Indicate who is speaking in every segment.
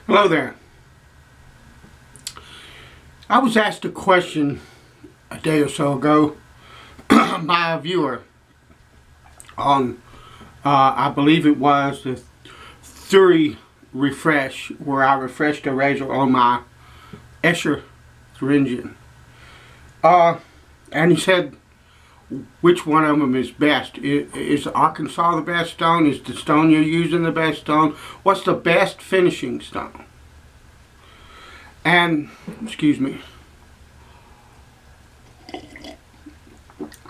Speaker 1: Hello there. I was asked a question a day or so ago by a viewer on, I believe it was the Theory refresh, where I refreshed the razor on my Escher Thuringian. And he said, which one of them is best? Is Arkansas the best stone? Is the stone you're using the best stone? What's the best finishing stone? And, excuse me,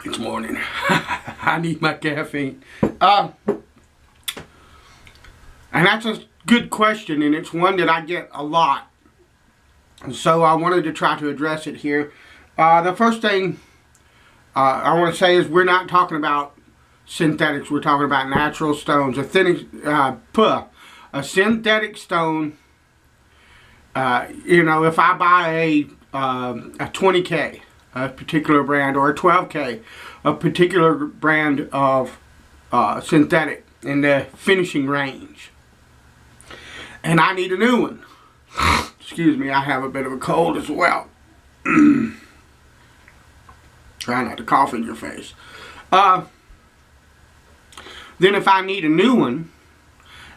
Speaker 1: it's morning. I need my caffeine. And that's a good question, and it's one that I get a lot. And so I wanted to try to address it here. The first thing I want to say is we're not talking about synthetics. We're talking about natural stones. A synthetic stone, you know, if I buy a 20K, a particular brand, or a 12K, a particular brand of synthetic in the finishing range, and I need a new one. Excuse me, I have a bit of a cold as well. Try not to cough in your face. Then if I need a new one,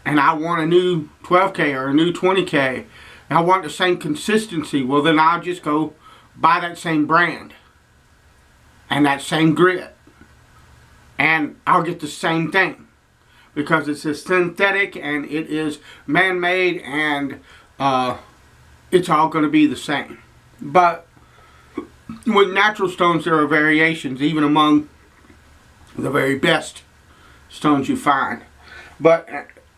Speaker 1: and I want a new 12K or a new 20K, and I want the same consistency, well then I'll just go buy that same brand and that same grit, and I'll get the same thing because it's a synthetic and it is man-made, and it's all going to be the same. But with natural stones, there are variations even among the very best stones you find. But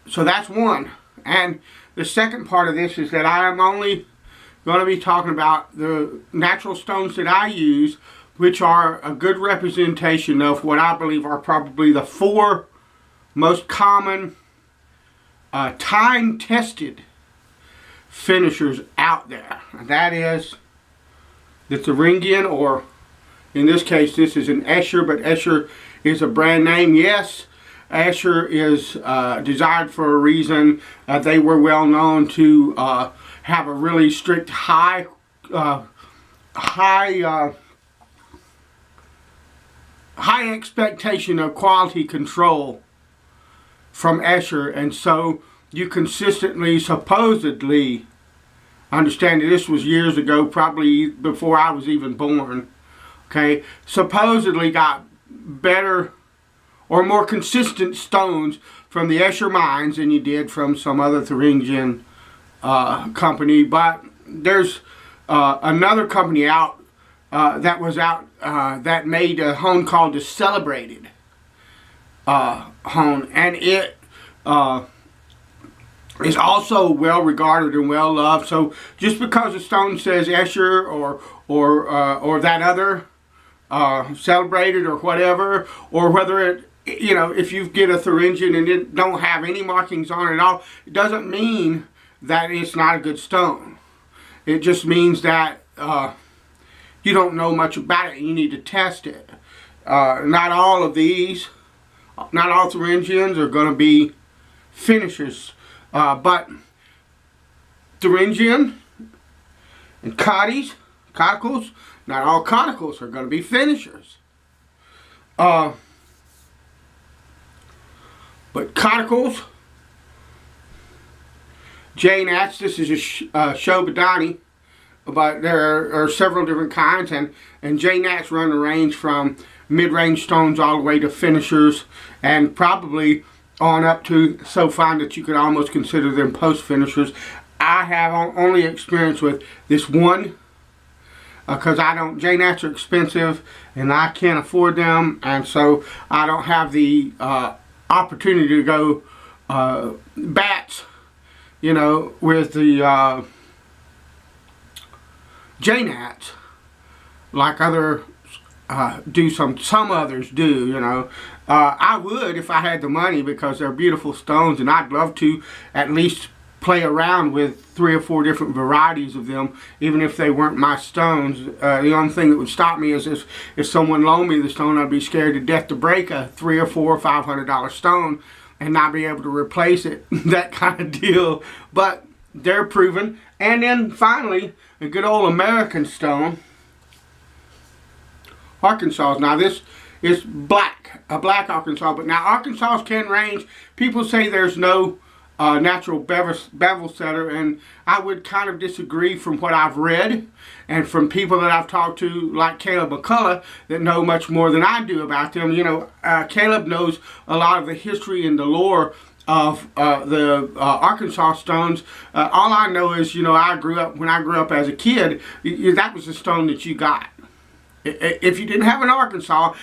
Speaker 1: so that's one. And the second part of this is that I am only going to be talking about the natural stones that I use, which are a good representation of what I believe are probably the four most common time-tested finishers out there. And that is the Thuringian, or in this case this is an Escher, but Escher is a brand name. Yes, Escher is desired for a reason. They were well known to have a really strict high expectation of quality control from Escher, and so you consistently, supposedly, understand that this was years ago, probably before I was even born, okay, supposedly got better or more consistent stones from the Escher mines than you did from some other Thuringian company. But there's another company out that made a hone called the Celebrated hone, and it is also well regarded and well loved. So just because a stone says Escher or that other Celebrated or whatever, or whether it, you know, if you get a Thuringian and it don't have any markings on it at all, it doesn't mean that it's not a good stone. It just means that you don't know much about it and you need to test it. Not all of these, not all Thuringians are going to be finishers. But Thuringian and Conicals, not all Conicals are going to be finishers. But Conicals, J Nats, this is a Shobadani, but there are several different kinds, and J Nats run the range from mid-range stones all the way to finishers, and probably on up to so fine that you could almost consider them post-finishers. I have only experience with this one because J Nats are expensive and I can't afford them, and so I don't have the opportunity to go bats, you know, with the J Nats like other some others do, you know. I would if I had the money, because they're beautiful stones, and I'd love to at least play around with 3 or 4 different varieties of them, even if they weren't my stones. The only thing that would stop me is if someone loaned me the stone, I'd be scared to death to break a $300 or $400 or $500 stone and not be able to replace it. That kind of deal. But they're proven. And then finally, a good old American stone, Arkansas. Now this is a black Arkansas, but now Arkansas can range. People say there's no natural bevel setter, and I would kind of disagree from what I've read and from people that I've talked to, like Caleb McCullough, that know much more than I do about them. You know, Caleb knows a lot of the history and the lore of the Arkansas stones. All I know is, you know, when I grew up as a kid, that was the stone that you got. If you didn't have an Arkansas,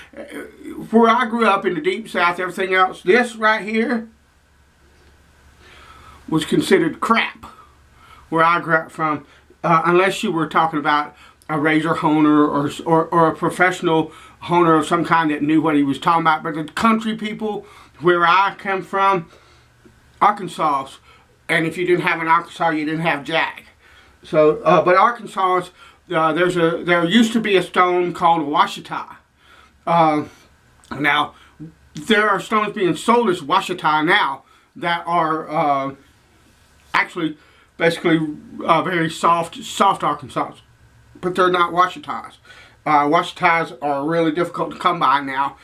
Speaker 1: where I grew up in the deep south, everything else, this right here was considered crap where I grew up from, unless you were talking about a razor honer or a professional honer of some kind that knew what he was talking about. But the country people where I come from, Arkansas, and if you didn't have an Arkansas, you didn't have jack. So, but Arkansas, there used to be a stone called a Washita. Now, there are stones being sold as Washita now that are actually basically very soft Arkansas, but they're not Washitas. Washitas are really difficult to come by now,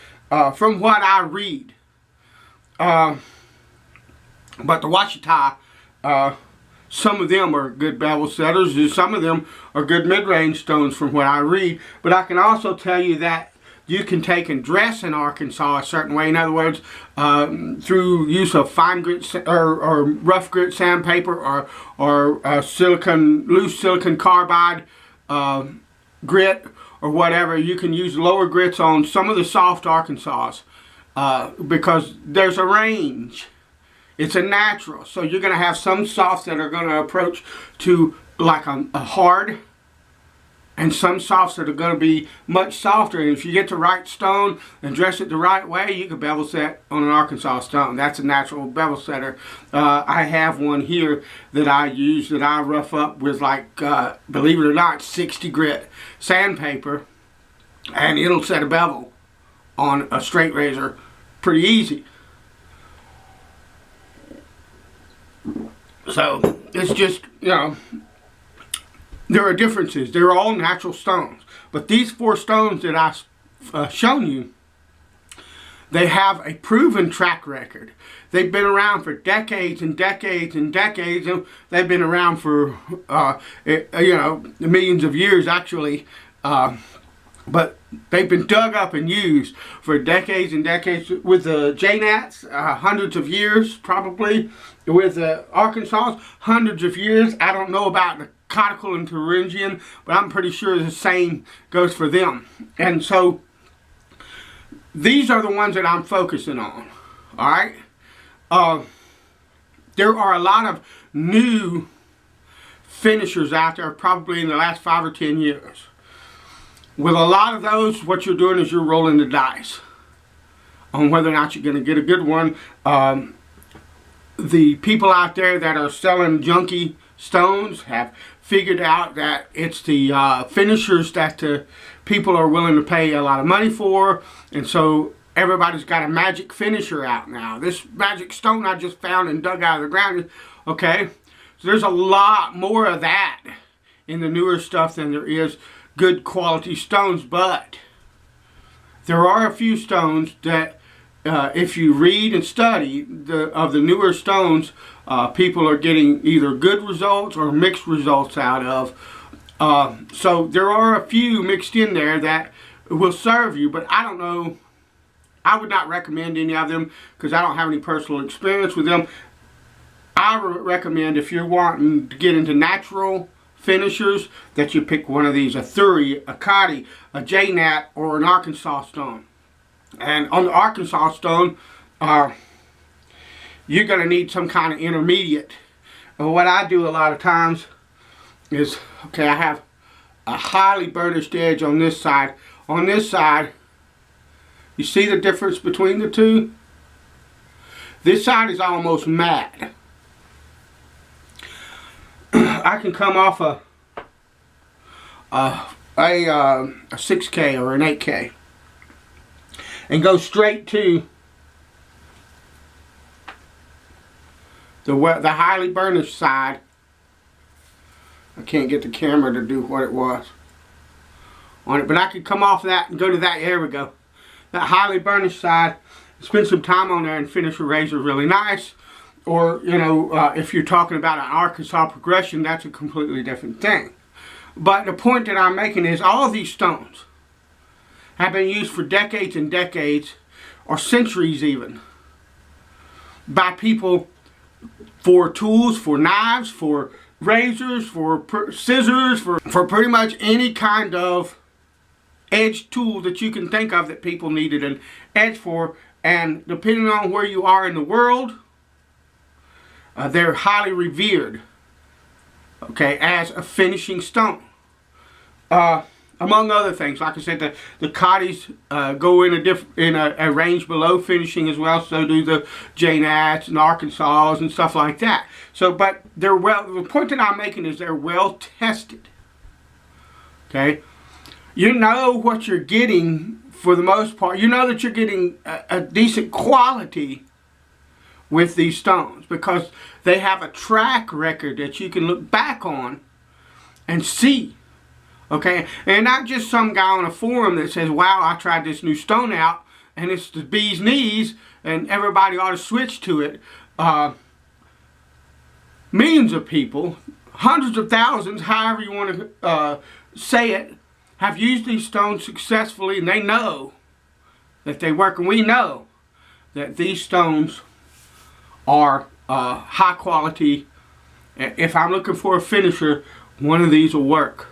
Speaker 1: from what I read. But the Washita, some of them are good bevel setters, and some of them are good mid-range stones from what I read. But I can also tell you that you can take and dress in Arkansas a certain way. In other words, through use of fine grit or rough grit sandpaper or loose silicon carbide grit or whatever. You can use lower grits on some of the soft Arkansas because there's a range. It's a natural. So you're going to have some softs that are going to approach to like a hard, and some softs that are going to be much softer. And if you get the right stone and dress it the right way, you can bevel set on an Arkansas stone. That's a natural bevel setter. I have one here that I use, that I rough up with, like, believe it or not, 60 grit sandpaper, and it'll set a bevel on a straight razor pretty easy. So it's just, you know, there are differences. They're all natural stones. But these four stones that I've shown you, they have a proven track record. They've been around for decades and decades and decades. And they've been around for, you know, millions of years actually. But they've been dug up and used for decades and decades. With the J-Nats, hundreds of years probably. With the Arkansas, hundreds of years. I don't know about the Conical and Thuringian, but I'm pretty sure the same goes for them. And so these are the ones that I'm focusing on. Alright? There are a lot of new finishers out there, probably in the last 5 or 10 years. With a lot of those, what you're doing is you're rolling the dice on whether or not you're going to get a good one. The people out there that are selling junky stones have figured out that it's the finishers that the people are willing to pay a lot of money for, and so everybody's got a magic finisher out now. This magic stone I just found and dug out of the ground, okay, so there's a lot more of that in the newer stuff than there is good quality stones. But there are a few stones that if you read and study of the newer stones, people are getting either good results or mixed results out of. So there are a few mixed in there that will serve you, but I don't know. I would not recommend any of them because I don't have any personal experience with them. I would recommend, if you're wanting to get into natural finishers, that you pick one of these, a Thury, a Cotty, a J-Nat, or an Arkansas stone. And on the Arkansas stone, you're going to need some kind of intermediate. And what I do a lot of times is, okay, I have a highly burnished edge on this side. On this side, you see the difference between the two? This side is almost matte. I can come off a 6K or an 8K and go straight to the highly burnished side I can't get the camera to do what it was on it, but I could come off that and go to that. There we go. That highly burnished side. Spend some time on there and finish a razor really nice. Or, you know, if you're talking about an Arkansas progression, that's a completely different thing. But the point that I'm making is all of these stones have been used for decades and decades, or centuries even, by people for tools, for knives, for razors, for scissors, for pretty much any kind of edge tool that you can think of that people needed an edge for. And depending on where you are in the world, they're highly revered, okay, as a finishing stone. Among other things, like I said, the Cotties go in a range below finishing as well. So do the Janats and Arkansas and stuff like that. So, but they're the point that I'm making is they're well tested. Okay, you know what you're getting for the most part. You know that you're getting a decent quality with these stones because they have a track record that you can look back on and see. Okay, and not just some guy on a forum that says, wow, I tried this new stone out and it's the bee's knees and everybody ought to switch to it. Millions of people, hundreds of thousands, however you want to say it, have used these stones successfully, and they know that they work, and we know that these stones are high quality. If I'm looking for a finisher, one of these will work.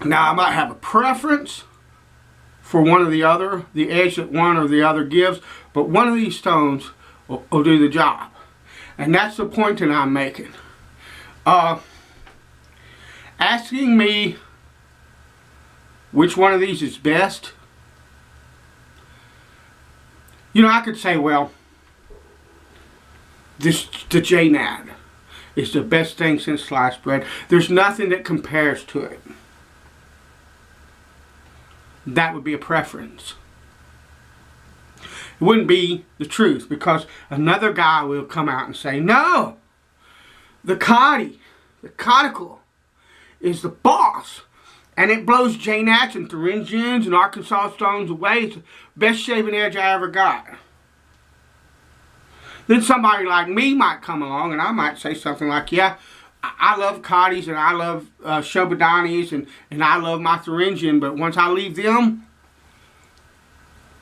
Speaker 1: Now I might have a preference for one or the other, the edge that one or the other gives, but one of these stones will do the job. And that's the point that I'm making. Asking me which one of these is best, you know, I could say, well, the Janat is the best thing since sliced bread. There's nothing that compares to it. That would be a preference. It wouldn't be the truth, because another guy will come out and say, no, the Conical is the boss. And it blows Janats and Thuringians and Arkansas Stones away. It's the best shaving edge I ever got. Then somebody like me might come along and I might say something like, yeah, I love Cotties and I love Shobodanis and I love my Thuringian, but once I leave them,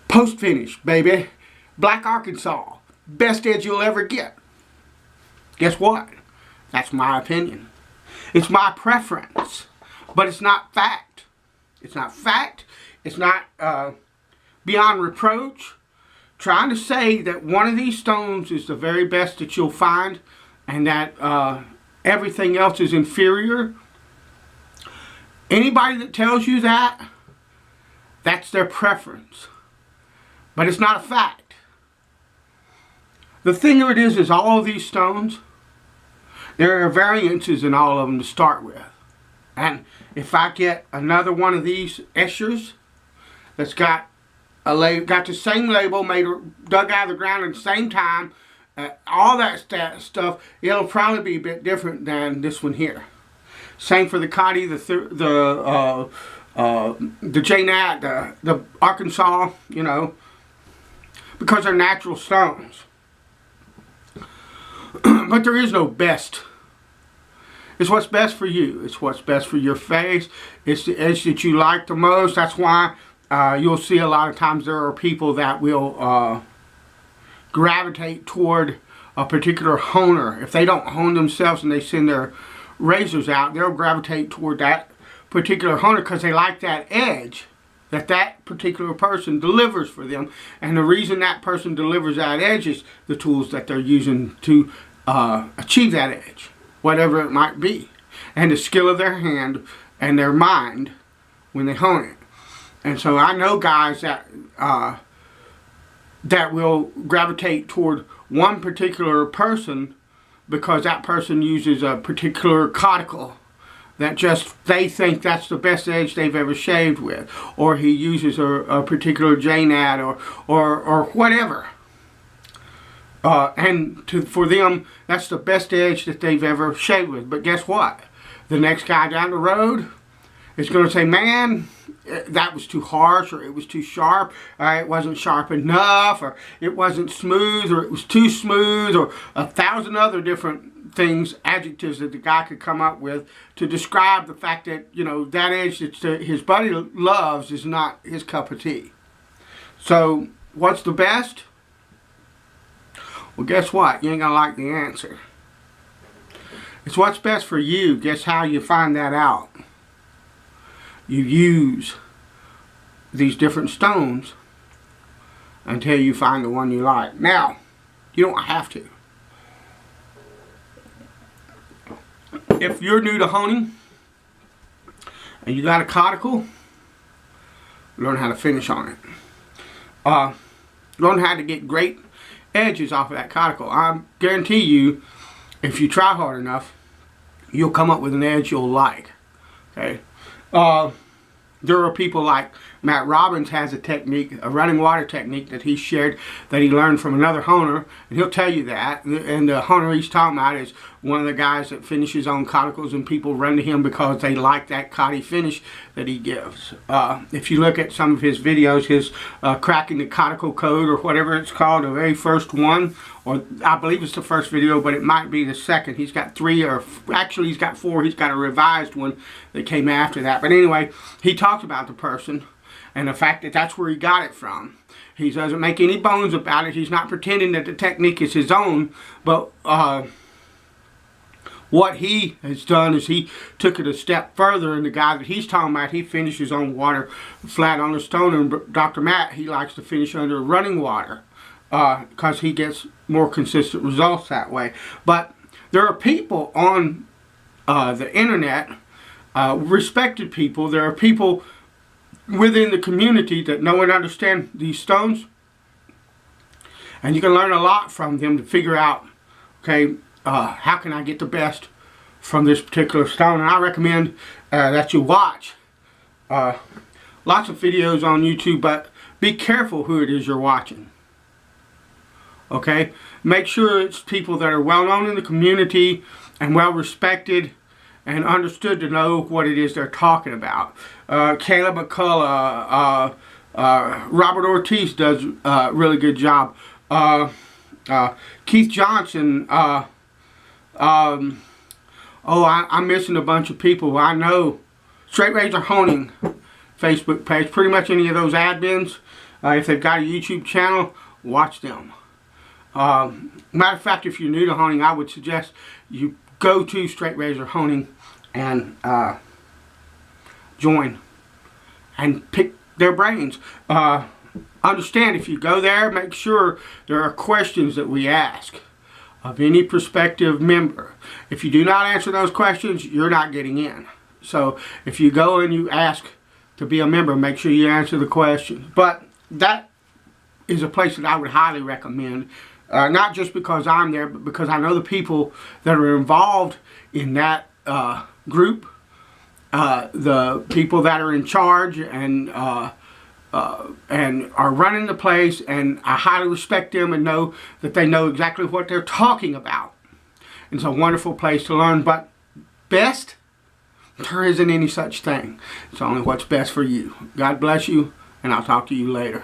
Speaker 1: post-finish, baby. Black Arkansas, best edge you'll ever get. Guess what? That's my opinion. It's my preference. But it's not fact. It's not fact. It's not beyond reproach. Trying to say that one of these stones is the very best that you'll find and that everything else is inferior. Anybody that tells you that, that's their preference. But it's not a fact. The thing of it is all of these stones, there are variances in all of them to start with. And if I get another one of these Eschers that's got the same label, dug out of the ground at the same time, all that stuff, it'll probably be a bit different than this one here. Same for the Cotty, the Janat, the Arkansas, you know, because they're natural stones. But there is no best. It's what's best for you. It's what's best for your face. It's the edge that you like the most. That's why you'll see a lot of times there are people that will gravitate toward a particular honer. If they don't hone themselves and they send their razors out, they'll gravitate toward that particular honer because they like that edge that particular person delivers for them. And the reason that person delivers that edge is the tools that they're using to achieve that edge, whatever it might be, and the skill of their hand and their mind when they hone it. And so I know guys that that will gravitate toward one particular person because that person uses a particular conical that just they think that's the best edge they've ever shaved with, or he uses a particular Janat or whatever. For them, that's the best edge that they've ever shaved with. But guess what? The next guy down the road is going to say, man, that was too harsh, or it was too sharp, or it wasn't sharp enough, or it wasn't smooth, or it was too smooth, or 1,000 other different things, adjectives that the guy could come up with to describe the fact that, you know, that edge that his buddy loves is not his cup of tea. So, what's the best? Well, guess what? You ain't going to like the answer. It's what's best for you. Guess how you find that out? You use these different stones until you find the one you like. Now, you don't have to. If you're new to honing and you got a conical, learn how to finish on it. Learn how to get great edges off of that conical. I guarantee you, if you try hard enough, you'll come up with an edge you'll like. Okay. There are people like Matt Robbins has a technique, a running water technique that he shared that he learned from another honer, and he'll tell you that. And the honer he's talking about is one of the guys that finishes on conicals, and people run to him because they like that cotty finish that he gives. If you look at some of his videos, his cracking the conical code or whatever it's called, the very first one, or I believe it's the first video, but it might be the second. He's got 3, or actually he's got 4. He's got a revised one that came after that. But anyway, he talks about the person and the fact that that's where he got it from. He doesn't make any bones about it. He's not pretending that the technique is his own, but what he has done is he took it a step further, and the guy that he's talking about, he finishes on water flat on the stone, and Dr. Matt, he likes to finish under running water because he gets more consistent results that way. But there are people on the internet, respected people, there are people within the community that know and understand these stones, and you can learn a lot from them to figure out, okay, how can I get the best from this particular stone. And I recommend that you watch lots of videos on YouTube, but be careful who it is you're watching. Okay, make sure it's people that are well known in the community and well respected and understood to know what it is they're talking about. Caleb McCullough, Robert Ortiz does a really good job. Keith Johnson, I'm missing a bunch of people. I know Straight Razor Honing Facebook page, pretty much any of those admins, if they've got a YouTube channel, watch them. Matter of fact, if you're new to honing, I would suggest you go to Straight Razor Honing and join and pick their brains. Understand, if you go there, make sure there are questions that we ask of any prospective member. If you do not answer those questions, you're not getting in. So if you go and you ask to be a member, make sure you answer the questions. But that is a place that I would highly recommend. Not just because I'm there, but because I know the people that are involved in that group, the people that are in charge and are running the place, and I highly respect them and know that they know exactly what they're talking about. It's a wonderful place to learn, but best? There isn't any such thing. It's only what's best for you. God bless you, and I'll talk to you later.